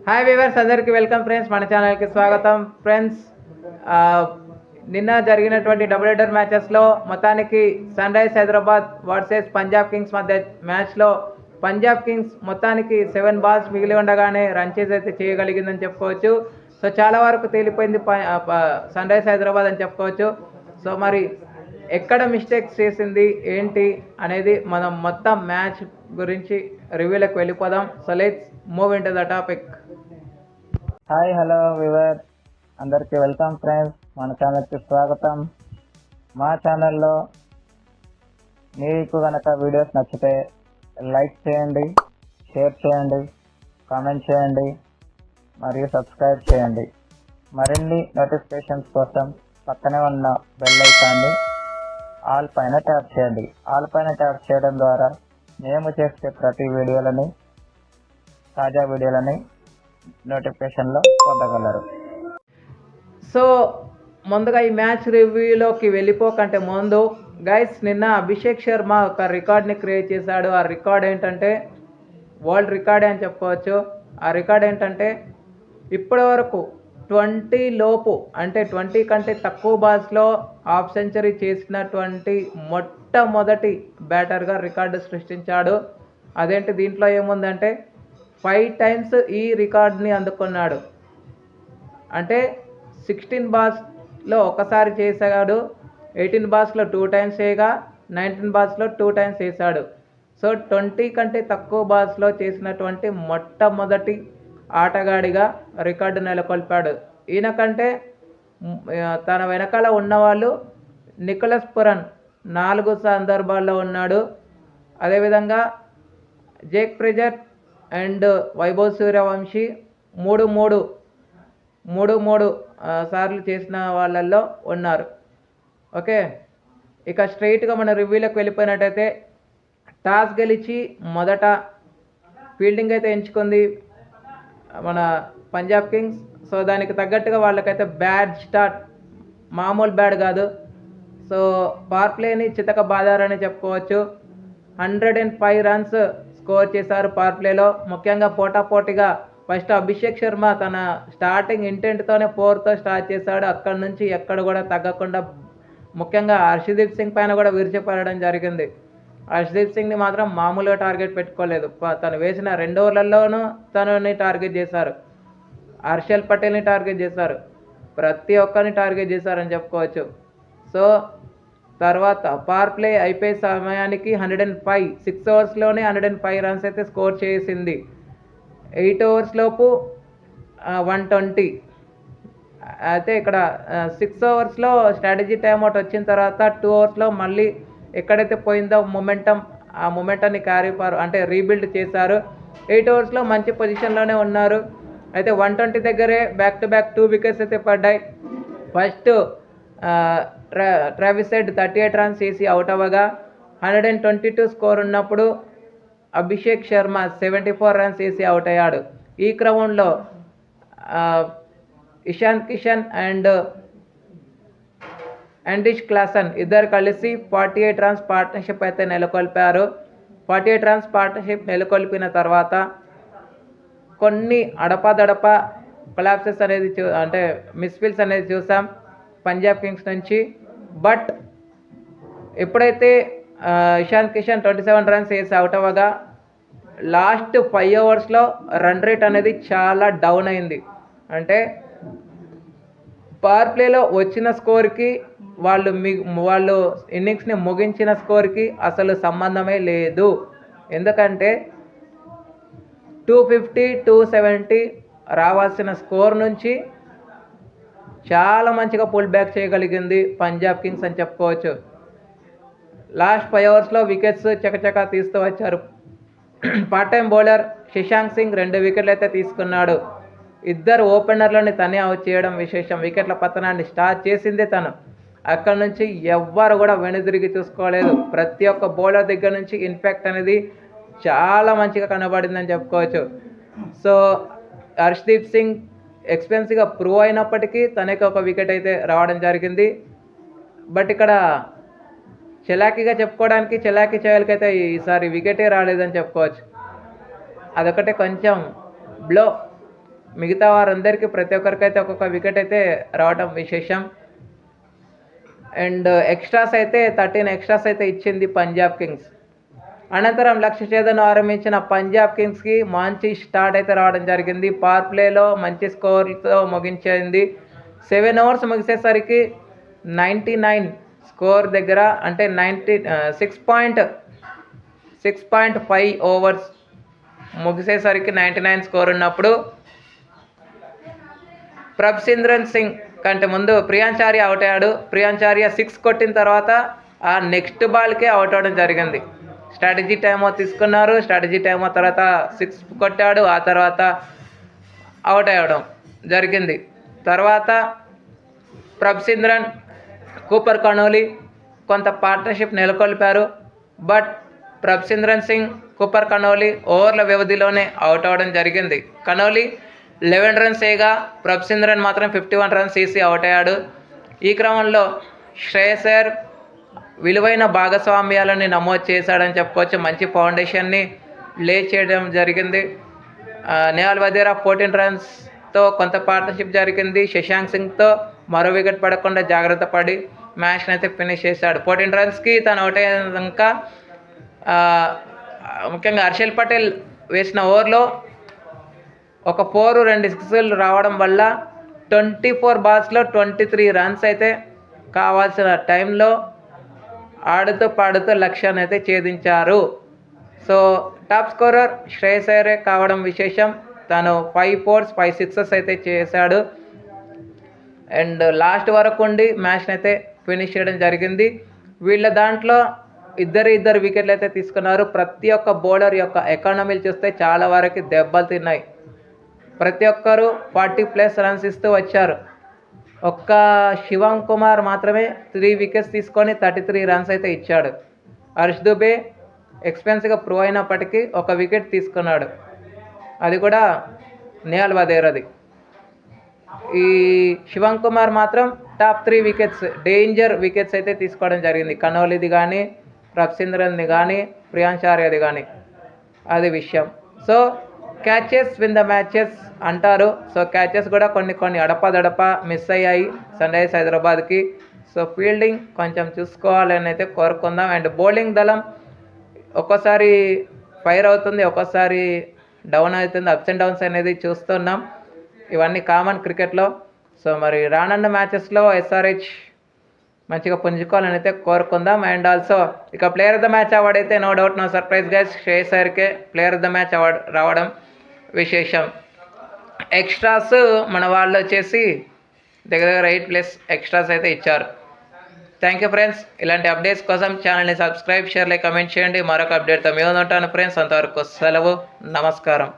Hi weavers, అందరికీ welcome friends. మన ఛానల్కి స్వాగతం ఫ్రెండ్స్. నిన్న జరిగినటువంటి డబుల్ హెడర్ మ్యాచెస్లో మొత్తానికి Sun Rise Hyderabad versus Punjab Kings మధ్య మ్యాచ్లో పంజాబ్ కింగ్స్ మొత్తానికి 7 బాల్స్ మిగిలి ఉండగానే రన్ చేసి అయితే చేయగలిగిందని చెప్పుకోవచ్చు. సో చాలా వరకు తేలిపోయింది సన్ రైజ్ హైదరాబాద్ అని చెప్పుకోవచ్చు. సో మరి ఎక్కడ మిస్టేక్స్ చేసింది ఏంటి అనేది మనం మొత్తం మ్యాచ్ గురించి రివ్యూలోకి వెళ్ళిపోదాం. So let's move in to the topic. Hi hello we were, అందరికీ వెల్కమ్ ఫ్రెండ్స్. మన ఛానల్కి స్వాగతం. మా ఛానల్లో మీకు కనుక వీడియోస్ నచ్చితే లైక్ చేయండి, షేర్ చేయండి, కామెంట్ చేయండి మరియు సబ్స్క్రైబ్ చేయండి. మరిన్ని నోటిఫికేషన్స్ కోసం పక్కనే ఉన్న బెల్ ఐకాన్ని ఆల్ పైన ట్యాప్ చేయండి. ఆల్ పైన ట్యాప్ చేయడం ద్వారా మేము చేసే ప్రతి వీడియోలని, తాజా వీడియోలని నోటిఫికేషన్లో పొందగలరు. సో ముందుగా ఈ మ్యాచ్ రివ్యూలోకి వెళ్ళిపోకంటే ముందు గైస్, నిన్న అభిషేక్ శర్మ ఒక రికార్డ్ని క్రియేట్ చేశాడు. ఆ రికార్డ్ ఏంటంటే వరల్డ్ రికార్డే అని చెప్పుకోవచ్చు. ఆ రికార్డ్ ఏంటంటే ఇప్పటివరకు 20 లోపు, అంటే 20 కంటే తక్కువ బాల్స్లో హాఫ్ సెంచరీ చేసినటువంటి మొట్టమొదటి బ్యాటర్గా రికార్డు సృష్టించాడు. అదేంటి, దీంట్లో ఏముందంటే 5 టైమ్స్ ఈ రికార్డ్ని అందుకున్నాడు. అంటే 16 బాల్స్లో ఒకసారి చేశాడు, 18 బాల్స్లో 2 టైమ్స్ చేయగా 19 బాల్స్లో 2 టైమ్స్ చేశాడు. సో 20 కంటే తక్కువ బాల్స్లో చేసినటువంటి మొట్టమొదటి ఆటగాడిగా రికార్డు నెలకొల్పాడు. ఈయన కంటే తన వెనకాల ఉన్నవాళ్ళు నికోలస్ పురన్ 4 సందర్భాల్లో ఉన్నాడు. అదేవిధంగా జేక్ ఫ్రిజర్ అండ్ వైభవ్ సూర్యవంశీ మూడు సార్లు చేసిన వాళ్ళల్లో ఉన్నారు. ఓకే, ఇక స్ట్రైట్గా మన రివ్యూలోకి వెళ్ళిపోయినట్టయితే టాస్ గెలిచి మొదట ఫీల్డింగ్ అయితే ఎంచుకుంది మన పంజాబ్ కింగ్స్. సో దానికి తగ్గట్టుగా వాళ్ళకైతే బ్యాడ్ స్టార్ట్, మామూలు బ్యాడ్ కాదు. సో పవర్ ప్లేని చితక బాదారని చెప్పుకోవచ్చు. 105 రన్స్ స్కోర్ చేశారు పవర్ ప్లేలో. ముఖ్యంగా పోటాపోటీగా ఫస్ట్ అభిషేక్ శర్మ తన స్టార్టింగ్ ఇంటెంట్తోనే 4తో స్టార్ట్ చేశాడు. అక్కడి నుంచి ఎక్కడ కూడా తగ్గకుండా, ముఖ్యంగా హర్షదీప్ సింగ్ పైన కూడా విరిచిపడడం జరిగింది. హర్షదీప్ సింగ్ని మాత్రం మామూలుగా టార్గెట్ పెట్టుకోలేదు. తను వేసిన 2 ఓవర్లలోనూ తనని టార్గెట్ చేశారు, హర్షల్ పటేల్ని టార్గెట్ చేశారు, ప్రతి ఒక్కరిని టార్గెట్ చేశారని చెప్పుకోవచ్చు. సో తర్వాత పవర్ ప్లే అయిపోయే సమయానికి 105, 6 ఓవర్స్లోనే 105 రన్స్ అయితే స్కోర్ చేసింది. 8 ఓవర్స్ లోపు 120. అయితే ఇక్కడ 6 ఓవర్స్లో స్ట్రాటజీ టైమ్అవుట్ వచ్చిన తర్వాత 2 ఓవర్స్లో మళ్ళీ ఎక్కడైతే పోయిందో ఆ మొమెంటాన్ని అంటే రీబిల్డ్ చేశారు. 8 ఓవర్స్లో మంచి పొజిషన్లోనే ఉన్నారు. అయితే 120 దగ్గరే బ్యాక్ టు బ్యాక్ 2 వికెట్స్ అయితే పడ్డాయి. ఫస్ట్ ట్రావిస్ హెడ్ 38 రన్స్ చేసి అవుట్ అవ్వగా 122 స్కోర్ ఉన్నప్పుడు అభిషేక్ శర్మ 74 రన్స్ చేసి అవుట్ అయ్యాడు. ఈ క్రమంలో ఇషాన్ కిషన్ అండ్ అండిష్ క్లాసన్ ఇద్దరు కలిసి 48 రన్స్ పార్ట్నర్షిప్ అయితే నెలకొల్పారు. 48 రన్స్ పార్ట్నర్షిప్ నెలకొల్పిన తర్వాత కొన్ని అడపాదడప కొలాప్సెస్ అనేది అంటే మిస్ఫిల్స్ అనేది చూసాం పంజాబ్ కింగ్స్ నుంచి. బట్ ఎప్పుడైతే ఇషాన్ కిషన్ 27 రన్స్ వేసి అవుట్ అవ్వగా లాస్ట్ 5 ఓవర్స్లో రన్ రేట్ అనేది చాలా డౌన్ అయింది. అంటే పవర్ ప్లేలో వచ్చిన స్కోర్కి వాళ్ళు ఇన్నింగ్స్ని ముగించిన స్కోర్కి అసలు సంబంధమే లేదు. ఎందుకంటే 250, 270 రావాల్సిన స్కోర్ నుంచి చాలా మంచిగా పుల్ బ్యాక్ చేయగలిగింది పంజాబ్ కింగ్స్ అని చెప్పుకోవచ్చు. లాస్ట్ 5 ఓవర్స్లో వికెట్స్ చకచకా తీస్తూ వచ్చారు. Part time bowler Shashank Singh 2 వికెట్లు అయితే తీసుకున్నాడు. ఇద్దరు ఓపెనర్లని తనే అవుట్ చేయడం విశేషం. వికెట్ల పతనాన్ని స్టార్ట్ చేసిందే తను. అక్కడ నుంచి ఎవ్వరు కూడా వెనుదిరిగి చూసుకోలేదు. ప్రతి ఒక్క బౌలర్ దగ్గర నుంచి ఇంపాక్ట్ అనేది చాలా మంచిగా కనబడిందని చెప్పుకోవచ్చు. సో హర్షదీప్ సింగ్ ఎక్స్పెన్సివ్గా ప్రూవ్ అయినప్పటికీ తనకి ఒక వికెట్ అయితే రావడం జరిగింది. బట్ ఇక్కడ చలాకీగా చెప్పుకోవడానికి చలాకీ చేయలకైతే ఈసారి వికెటే రాలేదని చెప్పుకోవచ్చు. అదొకటే కొంచెం బ్లో మిగతా వారందరికీ ప్రతి ఒక్కరికైతే ఒక్కొక్క వికెట్ అయితే రావడం విశేషం. అండ్ ఎక్స్ట్రాస్ అయితే 13 ఎక్స్ట్రాస్ అయితే ఇచ్చింది పంజాబ్ కింగ్స్. అనంతరం లక్ష్య ఛేదన ఆరంభించిన పంజాబ్ కింగ్స్కి మంచి స్టార్ట్ అయితే రావడం జరిగింది. పవర్ ప్లేలో మంచి స్కోర్తో ముగించింది. 7 ఓవర్స్ ముగిసేసరికి 99 స్కోర్ దగ్గర, అంటే 6.5 ఓవర్స్ ముగిసేసరికి 99 స్కోర్ ఉన్నప్పుడు ప్రభ్సింద్రన్ సింగ్ కంటే ముందు ప్రియాంచార్య అవుట్ అయ్యాడు. ప్రియాంచార్య 6 కొట్టిన తర్వాత ఆ నెక్స్ట్ బాల్కే అవుట్ అవ్వడం జరిగింది. స్ట్రాటజీ టైమో తీసుకున్నారు. స్ట్రాటజీ టైమో తర్వాత 6 కొట్టాడు. ఆ తర్వాత అవుట్ అవ్వడం జరిగింది. తర్వాత ప్రభ్సింద్రన్, కూపర్ కనోలీ కొంత పార్ట్నర్షిప్ నెలకొల్పారు. బట్ ప్రభ్సింద్రన్ సింగ్, కూపర్ కనోలీ ఓవర్ల వ్యవధిలోనే అవుట్ అవ్వడం జరిగింది. కనోలీ 11 రన్స్ వేయగా ప్రభ్సింద్రన్ మాత్రం 51 రన్స్ తీసి అవుట్ అయ్యాడు. ఈ క్రమంలో శ్రేయస్ అయ్యర్ విలువైన భాగస్వామ్యాలని నమోదు చేశాడని చెప్పుకోవచ్చు. మంచి ఫౌండేషన్ని లే చేయడం జరిగింది. నేహాల్ వధేరా 14 రన్స్తో కొంత పార్ట్నర్షిప్ జరిగింది. శశాంక్ సింగ్తో మరో వికెట్ పడకుండా జాగ్రత్త పడి మ్యాచ్ని అయితే ఫినిష్ చేశాడు. 14 రన్స్కి తను అవుట్ అయ్యాక ముఖ్యంగా హర్షల్ పటేల్ వేసిన ఓవర్లో ఒక 4, 2 సిక్స్లు రావడం వల్ల 24 బాల్స్లో 23 రన్స్ అయితే కావాల్సిన టైంలో ఆడుతూ పాడుతూ లక్ష్యాన్ని అయితే ఛేదించారు. సో టాప్ స్కోరర్ శ్రేయస్ అయ్యరే కావడం విశేషం. తను 5 4s 5 6s అయితే చేశాడు. అండ్ లాస్ట్ వరకు ఉండి మ్యాచ్ని అయితే ఫినిష్ చేయడం జరిగింది. వీళ్ళ దాంట్లో ఇద్దరు వికెట్లు అయితే తీసుకున్నారు. ప్రతి ఒక్క బౌలర్ యొక్క ఎకానమీలు చూస్తే చాలా వరకు దెబ్బలు తిన్నాయి. ప్రతి ఒక్కరూ 40+ రన్స్ ఇస్తూ వచ్చారు. ఒక్క శివం కుమార్ మాత్రమే 3 వికెట్స్ తీసుకొని 33 రన్స్ అయితే ఇచ్చాడు. హర్ష్ దుబే ఎక్స్పెన్సివ్గా ప్రూవ్ అయినప్పటికీ 1 వికెట్ తీసుకున్నాడు. అది కూడా నేహాల్ వధేరాది. ఈ శివం కుమార్ మాత్రం టాప్ 3 వికెట్స్, డేంజర్ వికెట్స్ అయితే తీసుకోవడం జరిగింది. కనోలీది కానీ, ప్రభ్సింద్రన్ది కానీ, ప్రియాంచార్యది కానీ. అది విషయం. So catches win the matches అంటారు. సో క్యాచెస్ కూడా కొన్ని అడపదడప మిస్ అయ్యాయి సన్ రైజర్స్ హైదరాబాద్కి. సో ఫీల్డింగ్ కొంచెం చూసుకోవాలని అయితే కోరుకుందాం. అండ్ బౌలింగ్ దళం ఒక్కోసారి ఫైర్ అవుతుంది, ఒక్కోసారి డౌన్ అవుతుంది. అప్స్ అండ్ డౌన్స్ అనేది చూస్తున్నాం. ఇవన్నీ కామన్ క్రికెట్లో. సో మరి రానున్న మ్యాచెస్లో SRH మంచిగా పుంజుకోవాలని అయితే కోరుకుందాం. అండ్ ఆల్సో ఇక player of the match award అయితే no doubt, no surprise guys, Shreyas అయ్యర్కే player of the match award రావడం విశేషం. ఎక్స్ట్రాస్ మన వాళ్ళు వచ్చేసి దగ్గర 8+ ఎక్స్ట్రాస్ అయితే ఇచ్చారు. Thank you friends. ఇలాంటి అప్డేట్స్ కోసం ఛానల్ని సబ్స్క్రైబ్, షేర్, లైక్, కమెంట్ చేయండి. మరొక అప్డేట్తో మేము ఉంటాను ఫ్రెండ్స్. అంతవరకు సెలవు, నమస్కారం.